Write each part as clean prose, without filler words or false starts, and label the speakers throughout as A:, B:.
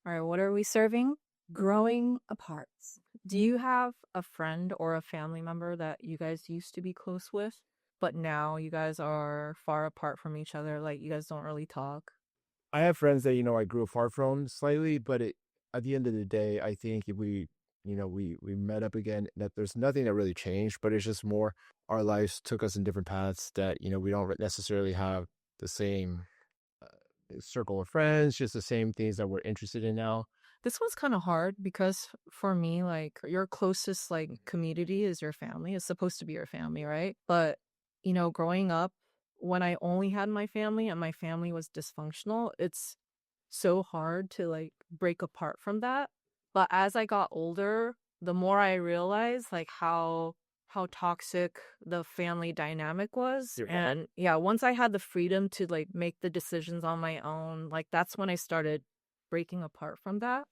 A: All right, what are we serving? Growing apart. Do you have a friend or a family member that you guys used to be close with, but now you guys are far apart from each other? Like you guys don't really talk?
B: I have friends that I grew apart from slightly, but at the end of the day, I think if we met up again, that there's nothing that really changed, but it's just more our lives took us in different paths that we don't necessarily have the same circle of friends, just the same things that we're interested in now.
A: This one's kind of hard because for me, like your closest like community is your family. It's supposed to be your family, right? But growing up, when I only had my family and my family was dysfunctional, it's so hard to like break apart from that. But as I got older, the more I realized like how toxic the family dynamic was.
B: Yeah.
A: And yeah, once I had the freedom to like make the decisions on my own, like that's when I started breaking apart from that.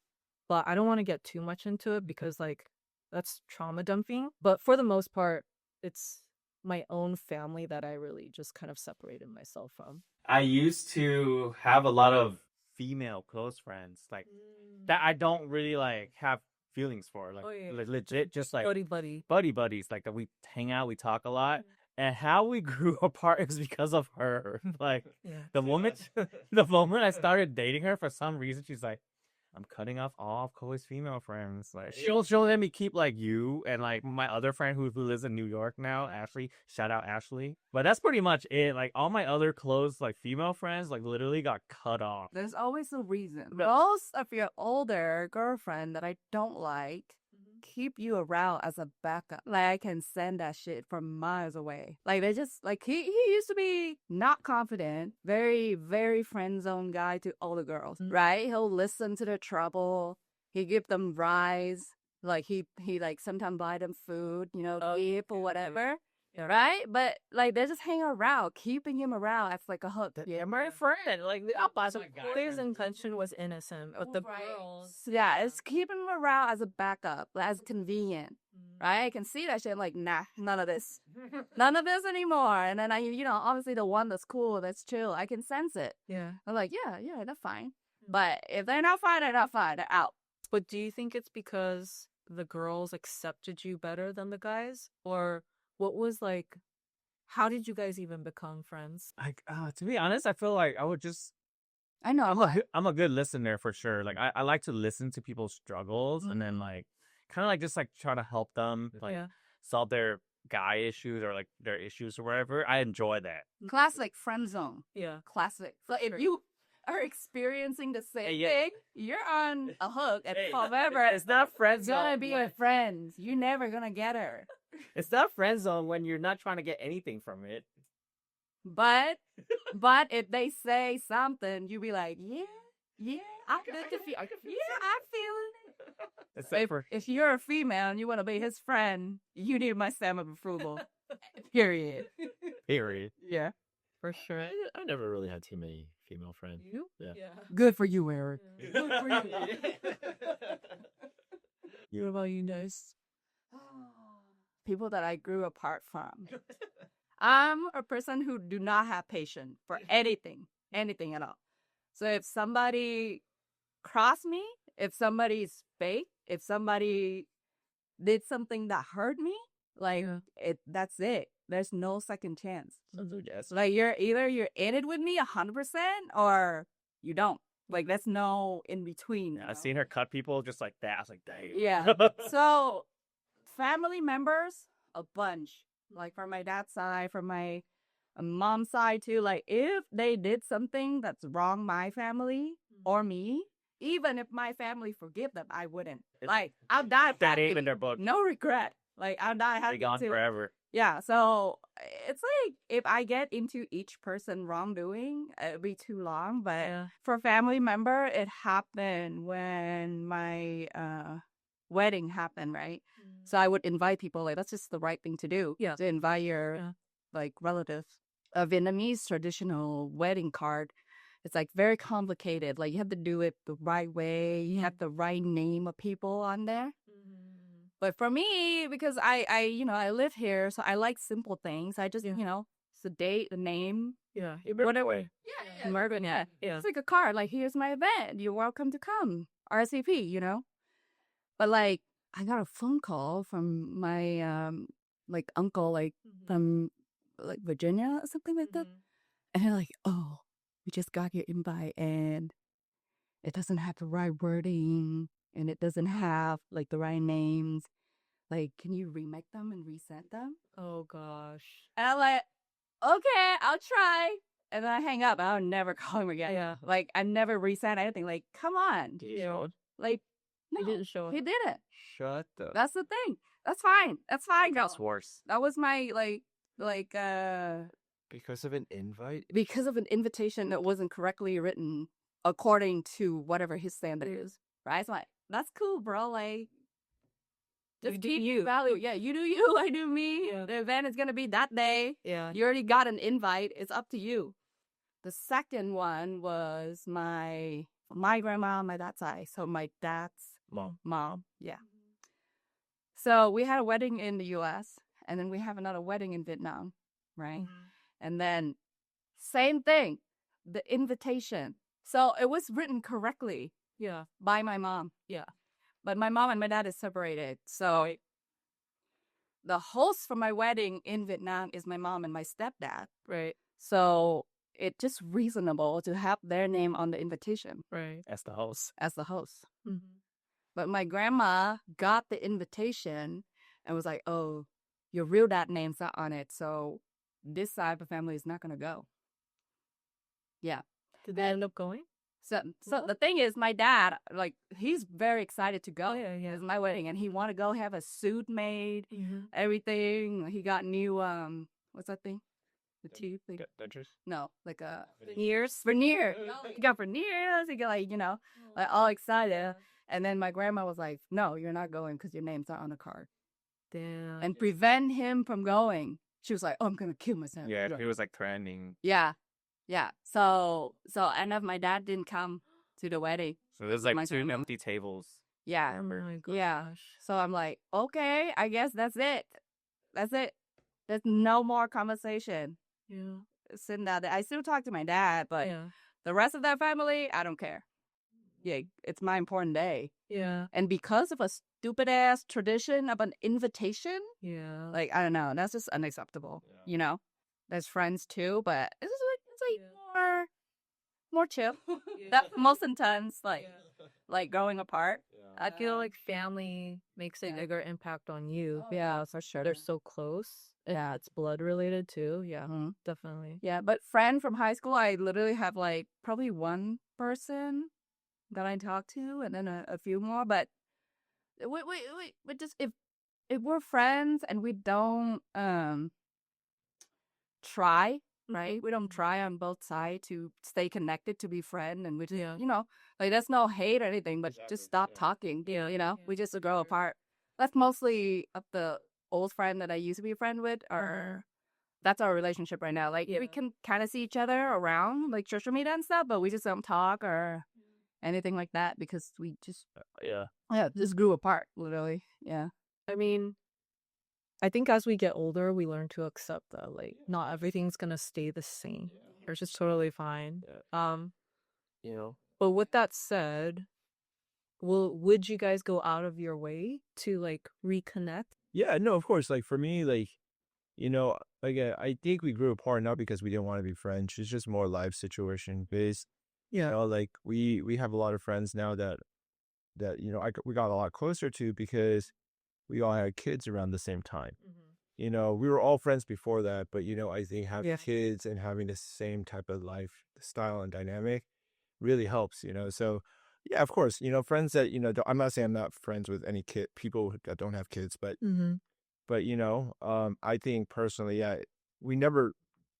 A: But I don't want to get too much into it because like that's trauma dumping. But for the most part, it's my own family that I really just kind of separated myself from.
C: I used to have a lot of female close friends, like that I don't really like have feelings for, like
A: Oh, yeah.
C: legit, just like
A: Buddy buddy.
C: buddies, like that we hang out, we talk a lot. And how we grew apart is because of her. Like
A: Yeah.
C: the moment, the moment I started dating her, for some reason, she's like, "I'm cutting off all of Chloe's female friends. Like she'll let me keep like you and like my other friend who lives in New York now, Ashley. Shout out Ashley. But that's pretty much it. Like all my other close like female friends like literally got cut off.
D: There's always a reason. Most of your older girlfriend that I don't like keep you around as a backup. Like I can send that shit from miles away. Like they just like he used to be not confident, very, very friend zone guy to older girls. Right? He'll listen to their trouble. He give them rides. Like he like sometimes buy them food, gift or whatever.
A: Yeah.
D: Right? But like they just hang around, keeping him around as like a hook.
A: Yeah, my friend. Like his intention was innocent, but the girls.
D: Yeah, it's keeping him around as a backup, as convenient. Right? I can see that shit. I'm like, nah, none of this. None of this anymore. And then obviously the one that's cool, that's chill, I can sense it.
A: Yeah.
D: I'm like, yeah, they're fine. But if they're not fine, they're not fine. They're out.
A: But do you think it's because the girls accepted you better than the guys? Or what was like, how did you guys even become friends?
C: Like to be honest, I feel like I would just
D: I know.
C: I'm a good listener for sure. Like I like to listen to people's struggles and then like kind of like just like try to help them like solve their guy issues or like their issues or whatever. I enjoy that.
D: Classic friend zone.
A: Yeah.
D: Classic. So if you are experiencing the same
C: yeah.
D: thing, you're on a hook. And however,
C: It's not friend
D: it's gonna
C: zone.
D: be with friends. You're never gonna get her.
C: It's not friend zone when you're not trying to get anything from it.
D: But if they say something, you be like, yeah, I'm feeling it.
C: Except for
D: If you're a female and you want to be his friend, you need my stamp of approval. Period.
C: period.
D: Yeah.
A: For sure.
B: I never really had too many female friends.
A: You?
B: Yeah.
D: Good for you, Eric.
A: Good for you. What about you guys?
D: People that I grew apart from. I'm a person who do not have patience for anything at all. So if somebody crossed me, if somebody's fake, if somebody did something that hurt me, like that's it. There's no second chance. Like you're in it with me 100% or you don't. Like there's no in between.
C: I've seen her cut people just like that. I was like, damn.
D: Yeah. So family members, a bunch. Like from my dad's side, from my mom's side too. Like if they did something that's wrong my family or me, even if my family forgive them, I wouldn't. Like I'll die.
C: That ain't in their book.
D: No regret. Like I'll die happy.
C: They gone forever.
D: Yeah. So it's like if I get into each person wrongdoing, it'll be too long. But for family member, it happened when my wedding happened, right? So I would invite people, like that's just the right thing to do.
A: Yeah.
D: To invite your like relatives. A Vietnamese traditional wedding card, it's like very complicated. Like you have to do it the right way. You have the right name of people on there. But for me, because I live here, so I like simple things. I just, it's the date, the name.
A: Yeah.
D: Whatever.
A: Yeah. Mervin, yeah.
D: It's like a card. Like, here's my event. You're welcome to come. RSVP, you know? But like, I got a phone call from my like uncle, like from like Virginia or something like that. And they're like, oh, we just got your invite and it doesn't have the right wording and it doesn't have like the right names. Like, can you remake them and resend them?
A: Oh gosh.
D: And I'm like, okay, I'll try. And then I hang up. I'll never call him again.
A: Yeah.
D: Like, I never resent anything. Like, come on.
A: Yeah.
D: Like,
A: He
D: no,
A: didn't show up.
D: he didn't.
C: Shut the.
D: That's the thing. That's fine. That's fine, girl.
C: That's worse.
D: That was my
B: Because of an invite?
D: because of an invitation that wasn't correctly written according to whatever his standard is. Right? So like, that's cool, bro. Like, just
A: You do
D: keep
A: you.
D: value. Yeah, you do you, I do me.
A: Yeah.
D: The event is gonna be that day.
A: Yeah.
D: You already got an invite. It's up to you. The second one was my grandma on my dad's side. So my dad's mom. Yeah. So we had a wedding in the US and then we have another wedding in Vietnam, right? And then same thing, the invitation. So it was written correctly
A: Yeah.
D: by my mom.
A: Yeah.
D: But my mom and my dad is separated. So the host for my wedding in Vietnam is my mom and my stepdad.
A: Right.
D: So it's just reasonable to have their name on the invitation
A: Right.
C: As the host.
D: as the host.
A: Mm-hmm.
D: But my grandma got the invitation and was like, oh, your real dad name's not on it. So this side of the family is not going to go. Yeah.
A: Did they end up going?
D: So the thing is, my dad, like, he's very excited to go.
A: Oh, yeah, yeah.
D: It's my wedding, and he want to go have a suit made,
A: Mm-hmm.
D: everything. He got new, what's that thing? The tooth thing?
C: Dentures?
D: No, like a
A: Years.
D: veneer. He got veneers. He got like, like all excited. And then my grandma was like, no, you're not going because your name's not on the card.
A: Damn.
D: And prevent him from going. She was like, oh, I'm going to kill myself.
C: Yeah, he was like threatening.
D: Yeah. Yeah. So end up my dad didn't come to the wedding.
C: So there's
D: My
C: like two
D: grandma.
C: empty tables.
D: Yeah.
A: Oh my gosh.
D: Yeah. So I'm like, okay, I guess that's it. That's it. There's no more conversation.
A: Yeah.
D: Sitting down there. I still talk to my dad, but
A: Yeah.
D: the rest of that family, I don't care. Yeah, it's my important day.
A: Yeah.
D: And because of a stupid ass tradition of an invitation,
A: Yeah.
D: like, I don't know, that's just unacceptable.
C: Yeah.
D: You know? There's friends too, but it's like more chill. That's most intense, like growing apart.
A: I feel like family makes a bigger impact on you.
D: Yeah, for sure.
A: They're so close. Yeah, it's blood related too. Yeah,
D: Mhm.
A: definitely.
D: Yeah, but friend from high school, I literally have like probably one person that I talk to, and then a few more. But we just if we're friends and we don't try, right? We don't try on both sides to stay connected to be friend, and we just like there's no hate or anything, but just stop talking. We just grow apart. That's mostly of the old friend that I used to be a friend with, or that's our relationship right now. Like we can kind of see each other around like social media and stuff, but we just don't talk or anything like that because we just just grew apart literally. Yeah.
A: I mean, I think as we get older, we learn to accept that like not everything's gonna stay the same. It's just totally fine. But with that said, would you guys go out of your way to like reconnect?
B: Yeah, no, of course. Like for me, like, I think we grew apart not because we didn't want to be friends. It's just more life situation based.
A: Yeah.
B: Like we have a lot of friends now that we got a lot closer to because we all had kids around the same time. We were all friends before that, but I think having kids and having the same type of lifestyle and dynamic really helps. So yeah, of course, friends that I'm not saying I'm not friends with any people that don't have kids, but I think personally, yeah, we never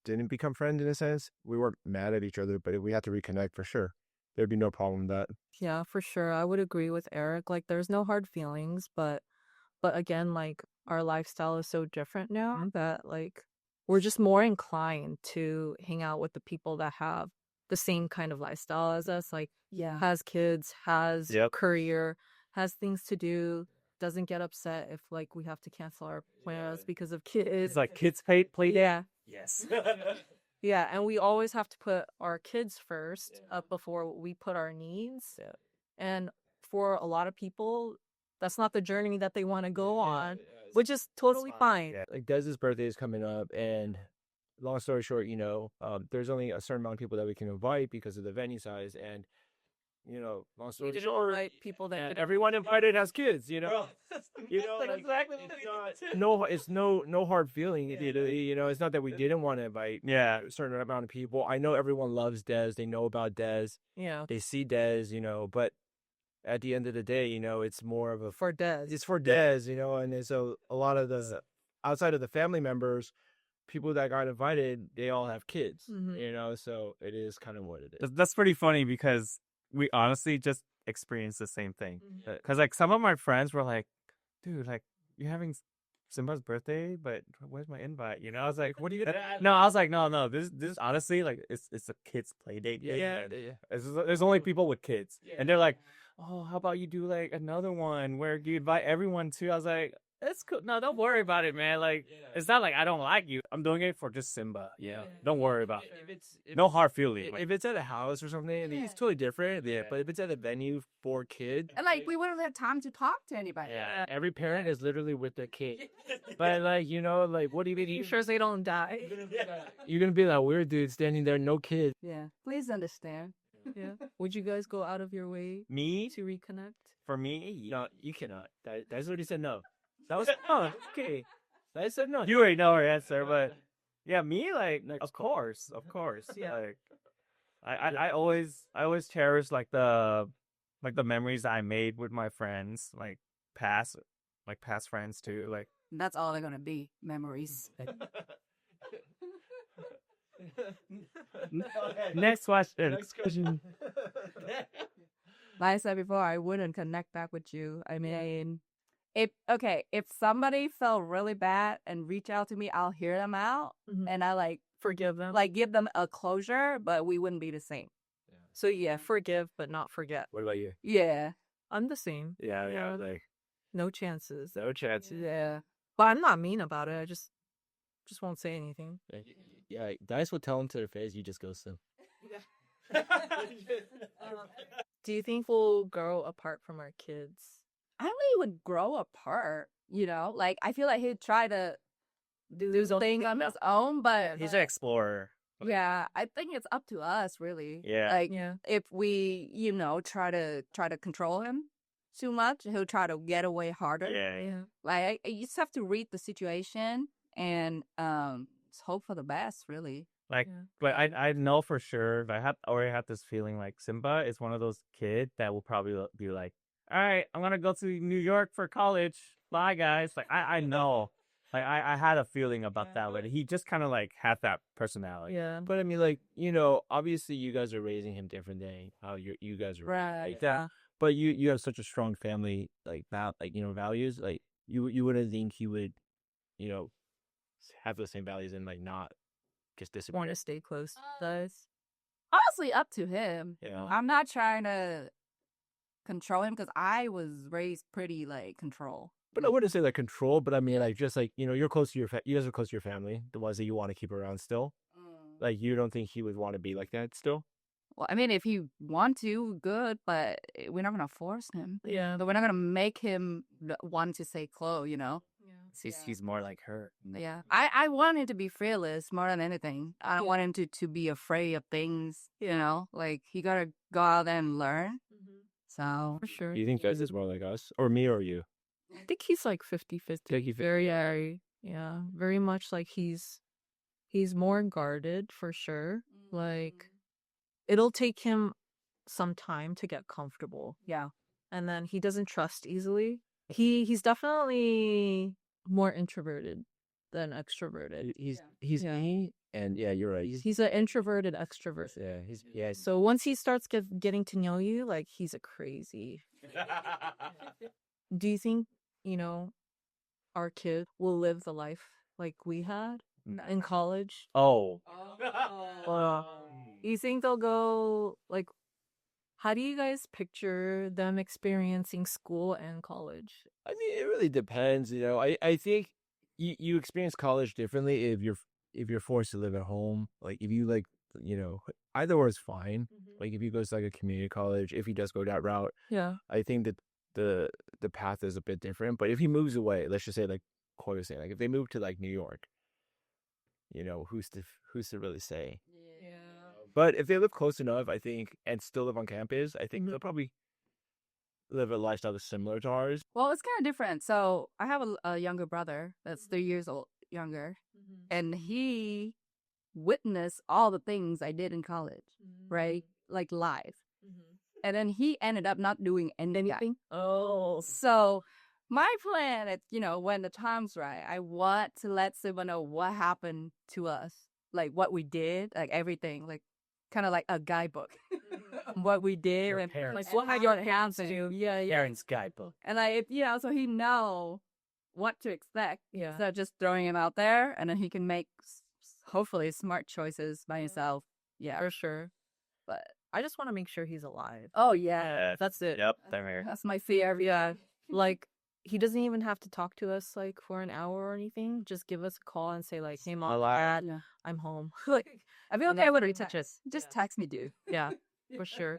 B: didn't become friends in a sense. We weren't mad at each other, but if we had to reconnect for sure, there'd be no problem with that.
A: Yeah, for sure. I would agree with Eric. Like there's no hard feelings, but again, like our lifestyle is so different now that like we're just more inclined to hang out with the people that have the same kind of lifestyle as us, like has kids, has career, has things to do, doesn't get upset if like we have to cancel our plans because of kids.
C: It's like kids play.
A: Yeah.
C: Yes.
A: Yeah, and we always have to put our kids first up before we put our needs. Yeah. And for a lot of people, that's not the journey that they want to go on, which is totally fine.
B: Yeah, like Dez's birthday is coming up, and long story short, there's only a certain amount of people that we can invite because of the venue size, and long story short,
A: Invite people that
B: and everyone invited has kids,
C: That's exactly what
B: it's no hard feeling. It's not that we didn't want to invite a certain amount of people. I know everyone loves Dez. They know about Dez.
A: Yeah.
B: They see Dez, but at the end of the day, it's more of a
A: For Dez.
B: it's for Dez, and so a lot of the outside of the family members, people that got invited, they all have kids, so it is kind of what it is.
C: That's pretty funny because we honestly just experienced the same thing. Because like some of my friends were like, dude, like you're having Simba's birthday, but where's my invite? I was like, what are you gonna No, I was like, no, this honestly, like it's a kid's play date.
B: Yeah.
C: There's only people with kids. And they're like, oh, how about you do like another one where you invite everyone too? I was like, it's cool. No, don't worry about it, man. Like, it's not like I don't like you. I'm doing it for just Simba. Yeah. Don't worry about it. No hard feeling.
B: If it's at a house or something, it's totally different. Yeah. But if it's at a venue for kids,
D: And like we wouldn't have time to talk to anybody.
B: yeah, every parent is literally with their kid. But like, what do you mean?
A: You sure they don't die?
B: You're gonna be that weird dude standing there, no kid.
D: Yeah. Please understand.
A: Yeah. Would you guys go out of your way
C: Me?
A: to reconnect?
C: For me?
B: No, you cannot. That's what he said. No, that was okay. I said no.
C: You already know our answer, but yeah, me, like of course.
A: Yeah.
C: Like, I always cherish like the memories I made with my friends, like past friends too. Like
D: That's all they're gonna be. Memories.
C: next question.
D: Like I said before, I wouldn't connect back with you. I mean, if somebody felt really bad and reach out to me, I'll hear them out and I
A: Forgive them.
D: give them a closure, but we wouldn't be the same.
A: So yeah, forgive but not forget.
B: What about you?
D: Yeah.
A: I'm the same.
B: Yeah, like
A: No chances.
B: no chance.
D: Yeah.
A: But I'm not mean about it. I just won't say anything.
B: Yeah, guys will tell them to their face. You just ghost them.
A: Do you think we'll grow apart from our kids?
D: I don't think he would grow apart, Like, I feel like he'd try to do his thing on his own, but
C: He's an explorer.
D: yeah, I think it's up to us, really.
C: Yeah.
D: Like,
A: Yeah.
D: if we, try to control him too much, he'll try to get away harder.
C: Yeah.
A: Yeah.
D: Like, you just have to read the situation and just hope for the best, really.
C: Like,
A: Yeah.
C: but I know for sure. I already had this feeling like Simba is one of those kids that will probably be like, all right, I'm gonna go to New York for college. Bye, guys. Like, I know. Like, I had a feeling about that, but he just kind of like had that personality.
A: Yeah.
B: But I mean, obviously you guys are raising him different than how you guys are
D: Right.
B: like that. But you have such a strong family values. Like you wouldn't think he would, have the same values and like not just disappear.
A: Want to stay close to us.
D: Honestly, up to him.
B: Yeah.
D: I'm not trying to control him because I was raised pretty, control.
B: But I wouldn't say like control, but I mean like just like you're close to you guys are close to your family, the ones that you want to keep around still. Like you don't think he would want to be like that still?
D: Well, I mean, if you want to, good, but we're not gonna force him.
A: Yeah.
D: But we're not gonna make him want to say close,
A: Yeah.
C: He's more like her.
D: Yeah. I want him to be fearless more than anything. I don't want him to be afraid of things, Like, he gotta go out there and learn. So,
A: For sure.
B: Do you think Fez is more like us? Or me or you?
A: I think he's like 50-50.
B: Think he-
A: Very, yeah. Very much like he's more guarded for sure. Like, it'll take him some time to get comfortable.
D: yeah.
A: And then he doesn't trust easily. He's definitely more introverted than extroverted.
B: He's me, and yeah, you're right.
A: He's an introverted extrovert.
B: Yeah.
A: So once he starts getting to know you, like, he's a crazy. Do you think, our kid will live the life like we had in college?
C: Oh.
A: You think they'll go, like, how do you guys picture them experiencing school and college?
B: I mean, it really depends. I think you experience college differently if you're forced to live at home. Like if you like you know, either or is fine. Like if he goes to like a community college, if he does go that route,
A: Yeah.
B: I think that the path is a bit different. But if he moves away, let's just say like Koi was saying, like if they move to like New York, you know, who's to really say?
A: Yeah.
B: But if they live close enough, I think, and still live on campus, I think they'll probably live a lifestyle that's similar to ours.
D: Well, it's kind of different. So I have a younger brother that's 3 years old younger, and he witnessed all the things I did in college, right? Like live. And then he ended up not doing anything.
A: Oh.
D: So my plan is, when the time's right, I want to let Siva know what happened to us, like what we did, like everything, like kind of like a guidebook, what we did,
C: Your
D: and
C: parents'
D: like what had your hands to do, yeah,
C: Parents' guidebook.
D: and like so he know what to expect,
A: Yeah.
D: so just throwing him out there, and then he can make hopefully smart choices by himself. Yeah,
A: For sure.
D: but
A: I just want to make sure he's alive.
D: oh yeah,
A: That's it.
C: Yep, they're here.
D: that's my fear.
A: Yeah. Like, he doesn't even have to talk to us like for an hour or anything. Just give us a call and say like, "Hey mom,
C: Alive.
A: dad,
D: Yeah.
A: I'm home." Like,
D: I feel
A: And
D: okay
A: that's
D: with
A: pretty
D: it.
A: much it.
D: Just
A: Yeah.
D: text me, dude.
A: yeah, for sure.